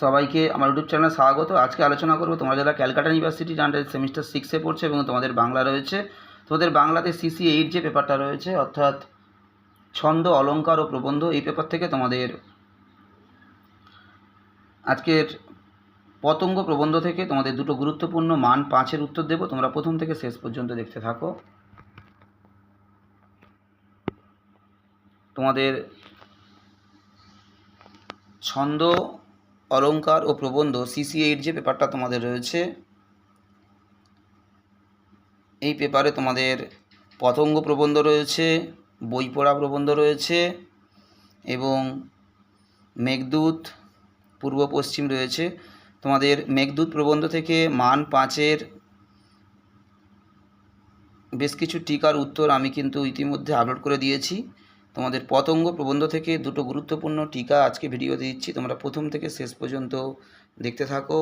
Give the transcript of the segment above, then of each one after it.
সবাইকে আমার ইউটিউব চ্যানেলে স্বাগত। আজকে আলোচনা করব তোমরা যারা ক্যালকাটা ইউনিভার্সিটি আন্ডার সেমিস্টার 6-এ পড়ছে এবং তোমাদের বাংলা রয়েছে, তোমাদের বাংলাতে CC8 যে পেপারটা রয়েছে অর্থাৎ ছন্দ, অলঙ্কার ও প্রবন্ধ, এই পেপার থেকে তোমাদের আজকের পতঙ্গ প্রবন্ধ থেকে তোমাদের দুটো গুরুত্বপূর্ণ মান 5-এর উত্তর দেব। তোমরা প্রথম থেকে শেষ পর্যন্ত দেখতে থাকো। তোমাদের ছন্দ, অলঙ্কার ও প্রবন্ধ CC8 যে পেপারটা তোমাদের রয়েছে, এই পেপারে তোমাদের পতঙ্গ প্রবন্ধ রয়েছে, বই পড়া প্রবন্ধ রয়েছে এবং মেঘদূত পূর্ব পশ্চিম রয়েছে। তোমাদের মেঘদূত প্রবন্ধ থেকে মান 5-এর বেশ কিছু টিকার উত্তর আমি কিন্তু ইতিমধ্যে আপলোড করে দিয়েছি। তোমাদের পতঙ্গ প্রবন্ধ থেকে দুটো গুরুত্বপূর্ণ টিকা আজকে ভিডিওতে দিচ্ছি, তোমরা প্রথম থেকে শেষ পর্যন্ত দেখতে থাকো।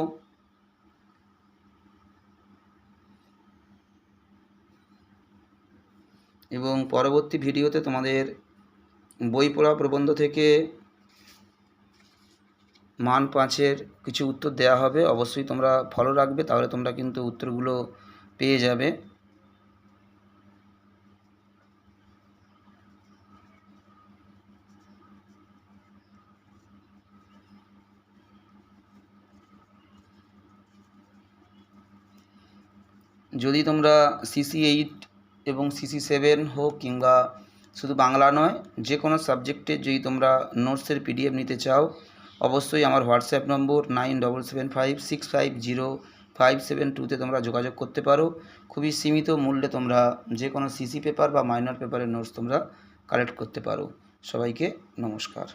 এবং পরবর্তী ভিডিওতে তোমাদের বই পড়া প্রবন্ধ থেকে মান 5-এর কিছু উত্তর দেওয়া হবে। অবশ্যই তোমরা ফলো রাখবে, তাহলে তোমরা কিন্তু উত্তরগুলো পেয়ে যাবে। যদি তোমরা CC8 এবং CC7 হোক কিংবা শুধু বাংলা নয়, যে কোনো সাবজেক্টে যদি তোমরা নোটসের PDF নিতে চাও, অবশ্যই আমার হোয়াটসঅ্যাপ নম্বর 9775650572-তে তোমরা যোগাযোগ করতে পারো। খুবই সীমিত মূল্যে তোমরা যে কোনো CC পেপার বা মাইনর পেপারের নোটস তোমরা কালেক্ট করতে পারো। সবাইকে নমস্কার।